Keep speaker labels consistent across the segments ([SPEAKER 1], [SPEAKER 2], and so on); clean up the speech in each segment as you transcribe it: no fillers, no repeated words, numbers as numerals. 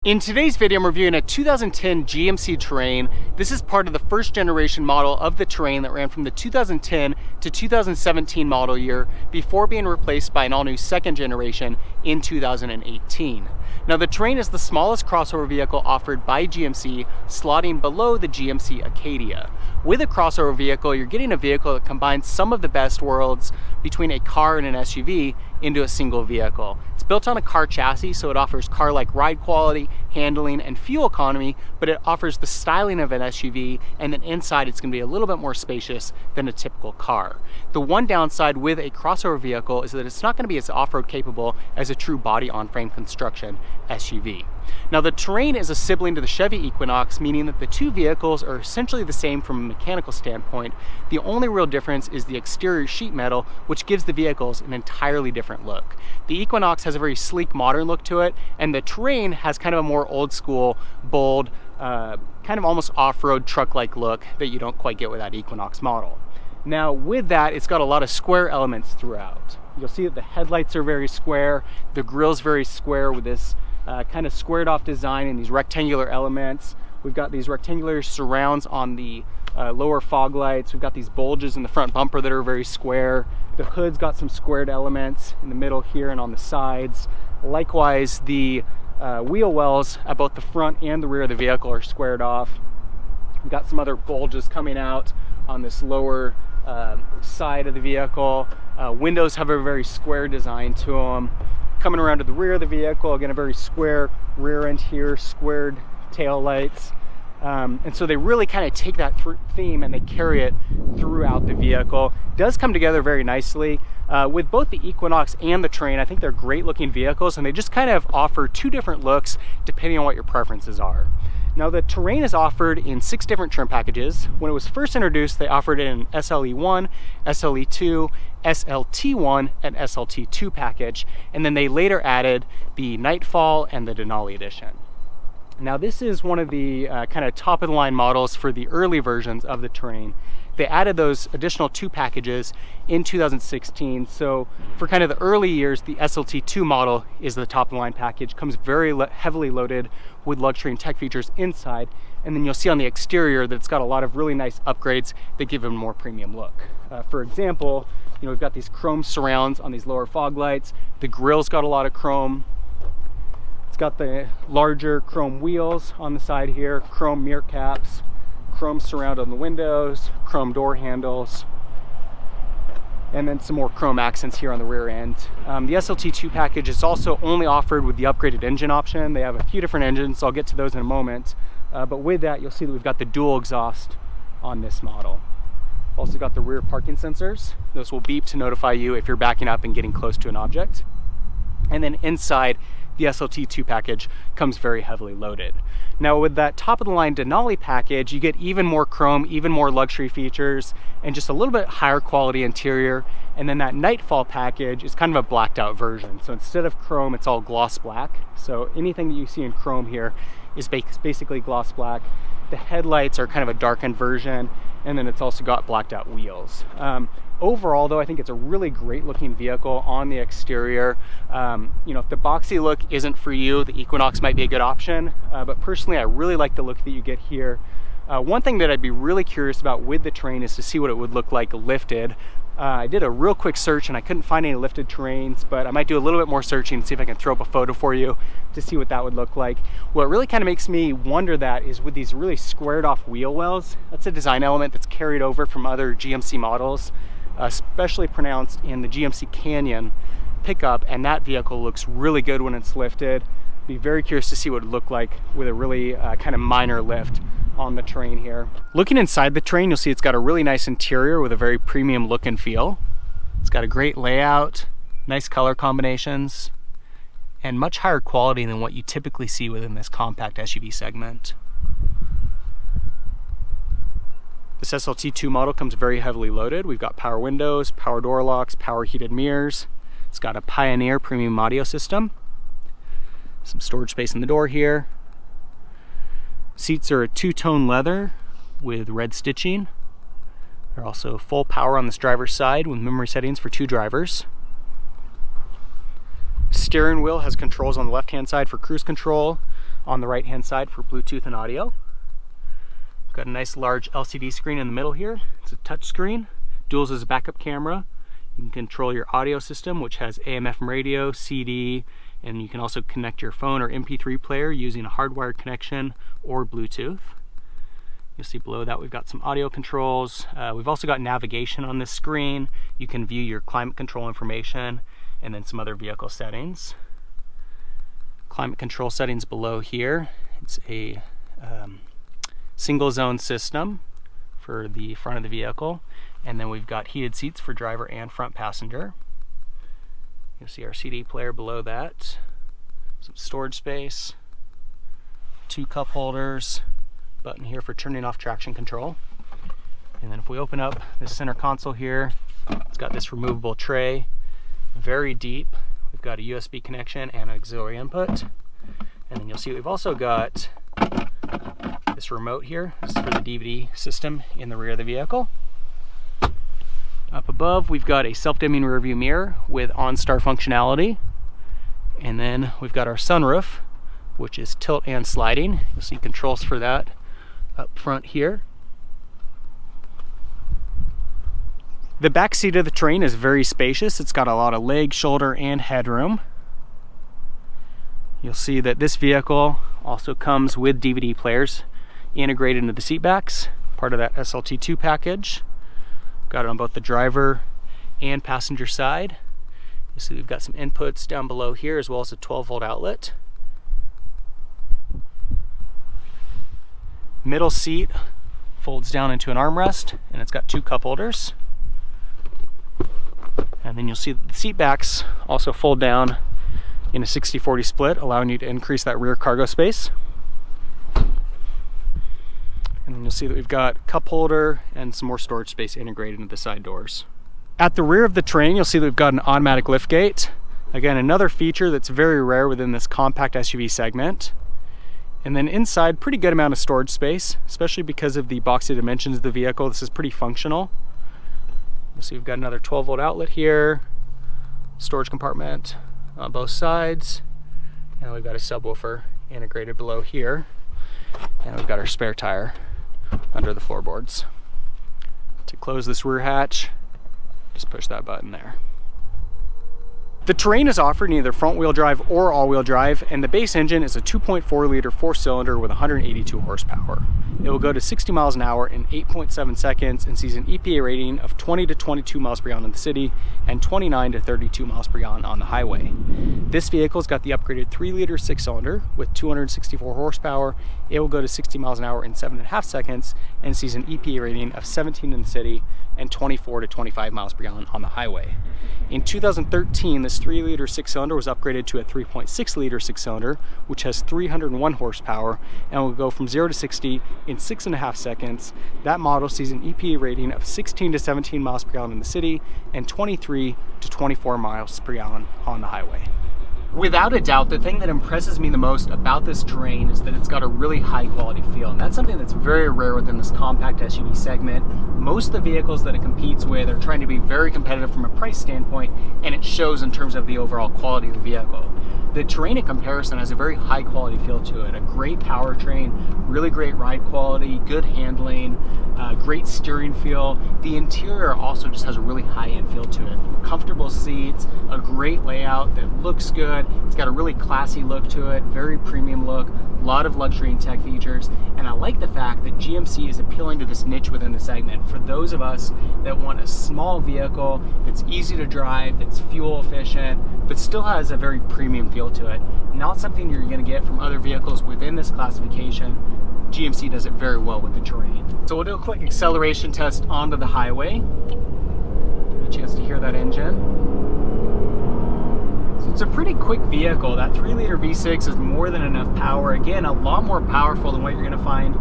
[SPEAKER 1] In today's video, I'm reviewing a 2010 GMC Terrain. This is part of the first generation model of the Terrain that ran from the 2010 to 2017 model year before being replaced by an all-new second generation in 2018. Now, the Terrain is the smallest crossover vehicle offered by GMC, slotting below the GMC Acadia. With a crossover vehicle, you're getting a vehicle that combines some of the best worlds between a car and an SUV into a single vehicle. It's built on a car chassis, so it offers car-like ride quality, handling, and fuel economy, but it offers the styling of an SUV, and then inside it's going to be a little bit more spacious than a typical car. The one downside with a crossover vehicle is that it's not going to be as off-road capable as a true body-on-frame construction SUV. Now, the Terrain is a sibling to the Chevy Equinox, meaning that the two vehicles are essentially the same from a mechanical standpoint. The only real difference is the exterior sheet metal, which gives the vehicles an entirely different look. The Equinox has a very sleek, modern look to it, and the Terrain has kind of a more old school, bold, kind of almost off-road truck-like look that you don't quite get with that Equinox model. Now, with that, it's got a lot of square elements throughout. You'll see that the headlights are very square, the grille's very square with this kind of squared off design and these rectangular elements. We've got these rectangular surrounds on the lower fog lights. We've got these bulges in the front bumper that are very square. The hood's got some squared elements in the middle here and on the sides. Likewise, the wheel wells at both the front and the rear of the vehicle are squared off. We've got some other bulges coming out on this lower side of the vehicle. Windows have a very square design to them. Coming around to the rear of the vehicle, again, a very square rear end here, squared tail lights. And so they really kind of take that theme and they carry it throughout the vehicle. It does come together very nicely. With both the Equinox and the Terrain, I think they're great looking vehicles, and they just kind of offer two different looks depending on what your preferences are. Now, the Terrain is offered in 6 different trim packages. When it was first introduced, they offered it in SLE1, SLE2, SLT-1, and SLT-2 package, and then they later added the Nightfall and the Denali edition. Now, this is one of the kind of top of the line models for the early versions of the Terrain. They added those additional 2 packages in 2016. So for kind of the early years, the SLT-2 model is the top of the line package, comes very heavily loaded with luxury and tech features inside. And then you'll see on the exterior that it's got a lot of really nice upgrades that give it a more premium look. For example, we've got these chrome surrounds on these lower fog lights. The grille's got a lot of chrome. It's got the larger chrome wheels on the side here, chrome mirror caps, chrome surround on the windows, chrome door handles, and then some more chrome accents here on the rear end. The SLT-2 package is also only offered with the upgraded engine option. They have a few different engines, so I'll get to those in a moment. But with that, you'll see that we've got the dual exhaust on this model. Also got the rear parking sensors. Those will beep to notify you if you're backing up and getting close to an object. And then inside, the SLT-2 package comes very heavily loaded. Now, with that top of the line Denali package, you get even more chrome, even more luxury features, and just a little bit higher quality interior. And then that Nightfall package is kind of a blacked out version. So instead of chrome, it's all gloss black. So anything that you see in chrome here is basically gloss black. The headlights are kind of a darkened version, and then it's also got blacked out wheels. Overall, though, I think it's a really great looking vehicle on the exterior. If the boxy look isn't for you, the Equinox might be a good option. But personally, I really like the look that you get here. One thing that I'd be really curious about with the Terrain is to see what it would look like lifted. I did a real quick search and I couldn't find any lifted Terrains, but I might do a little bit more searching and see if I can throw up a photo for you to see what that would look like. What really kind of makes me wonder that is with these really squared off wheel wells. That's a design element that's carried over from other GMC models, especially pronounced in the GMC Canyon pickup, and that vehicle looks really good when it's lifted. Be very curious to see what it would look like with a really kind of minor lift on the Terrain here. Looking inside the Terrain, you'll see it's got a really nice interior with a very premium look and feel. It's got a great layout, nice color combinations, and much higher quality than what you typically see within this compact SUV segment. This SLT-2 model comes very heavily loaded. We've got power windows, power door locks, power heated mirrors. It's got a Pioneer premium audio system. Some storage space in the door here. Seats are a 2-tone leather with red stitching. They're also full power on this driver's side with memory settings for 2 drivers. Steering wheel has controls on the left-hand side for cruise control. on the right hand side for Bluetooth and audio. Got a nice large LCD screen in the middle here. It's a touch screen. Duals as a backup camera. You can control your audio system, which has AM/FM radio, CD, and you can also connect your phone or MP3 player using a hardwired connection or Bluetooth. You'll see below that we've got some audio controls. We've also got navigation on this screen. You can view your climate control information and then some other vehicle settings. Climate control settings below here. It's a single zone system for the front of the vehicle. And then we've got heated seats for driver and front passenger. You'll see our CD player below that. Some storage space. 2 cup holders. Button here for turning off traction control. And then if we open up this center console here, it's got this removable tray, very deep. We've got a USB connection and an auxiliary input. And then you'll see we've also got this remote here. This is for the DVD system in the rear of the vehicle. Up above, we've got a self-dimming rear view mirror with OnStar functionality. And then we've got our sunroof, which is tilt and sliding. You'll see controls for that up front here. The back seat of the Terrain is very spacious. It's got a lot of leg, shoulder, and headroom. You'll see that this vehicle also comes with DVD players integrated into the seat backs, part of that SLT-2 package. Got it on both the driver and passenger side. You see we've got some inputs down below here as well as a 12-volt outlet. Middle seat folds down into an armrest, and it's got 2 cup holders. And then you'll see that the seat backs also fold down in a 60-40 split, allowing you to increase that rear cargo space. And then you'll see that we've got cup holder and some more storage space integrated into the side doors. At the rear of the Terrain, you'll see that we've got an automatic liftgate. Again, another feature that's very rare within this compact SUV segment. And then inside, pretty good amount of storage space, especially because of the boxy dimensions of the vehicle. This is pretty functional. You'll see we've got another 12-volt outlet here, storage compartment on both sides, and we've got a subwoofer integrated below here, and we've got our spare tire under the floorboards. To close this rear hatch, just push that button there. The Terrain is offered in either front-wheel drive or all-wheel drive, and the base engine is a 2.4-liter 4-cylinder with 182 horsepower. It will go to 60 miles an hour in 8.7 seconds and sees an EPA rating of 20 to 22 miles per gallon in the city and 29 to 32 miles per gallon on the highway. This vehicle's got the upgraded 3-liter 6-cylinder with 264 horsepower. It will go to 60 miles an hour in 7.5 seconds and sees an EPA rating of 17 in the city and 24 to 25 miles per gallon on the highway. In 2013, this 3-liter 6-cylinder was upgraded to a 3.6-liter 6-cylinder, which has 301 horsepower and will go from 0 to 60 in 6.5 seconds. That model sees an EPA rating of 16 to 17 miles per gallon in the city and 23 to 24 miles per gallon on the highway. Without a doubt, the thing that impresses me the most about this Terrain is that it's got a really high quality feel, and that's something that's very rare within this compact SUV segment. Most of the vehicles that it competes with are trying to be very competitive from a price standpoint, and it shows in terms of the overall quality of the vehicle. The Terrain in comparison has a very high quality feel to it, a great powertrain, really great ride quality, good handling, great steering feel. The interior also just has a really high-end feel to it. Comfortable seats, a great layout that looks good. It's got a really classy look to it, very premium look, a lot of luxury and tech features, and I like the fact that GMC is appealing to this niche within the segment. For those of us that want a small vehicle that's easy to drive, that's fuel efficient, but still has a very premium feel to it. Not something you're going to get from other vehicles within this classification. GMC does it very well with the Terrain. So we'll do a quick acceleration test onto the highway. Give you a chance to hear that engine. So it's a pretty quick vehicle. That 3-liter V6 is more than enough power. Again, a lot more powerful than what you're going to find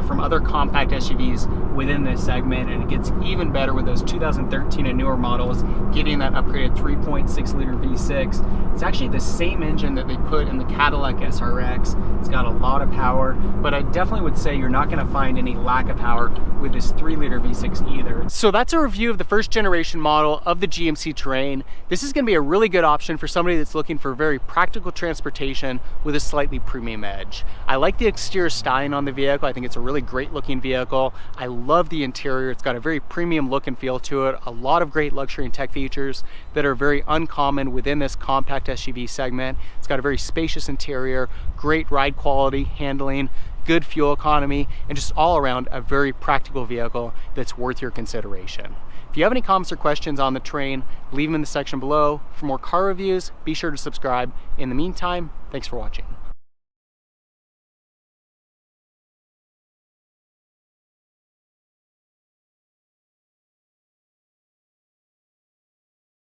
[SPEAKER 1] from other compact SUVs within this segment, and it gets even better with those 2013 and newer models getting that upgraded 3.6 liter V6. It's actually the same engine that they put in the Cadillac SRX. It's got a lot of power, but I definitely would say you're not going to find any lack of power with this 3 liter V6 either. So that's a review of the first generation model of the GMC Terrain. This is going to be a really good option for somebody that's looking for very practical transportation with a slightly premium edge. I like the exterior styling on the vehicle. I think it's a really great looking vehicle. I love the interior. It's got a very premium look and feel to it. A lot of great luxury and tech features that are very uncommon within this compact SUV segment. It's got a very spacious interior, great ride quality, handling, good fuel economy, and just all around a very practical vehicle that's worth your consideration. If you have any comments or questions on the Terrain, leave them in the section below. For more car reviews, be sure to subscribe. In the meantime, thanks for watching.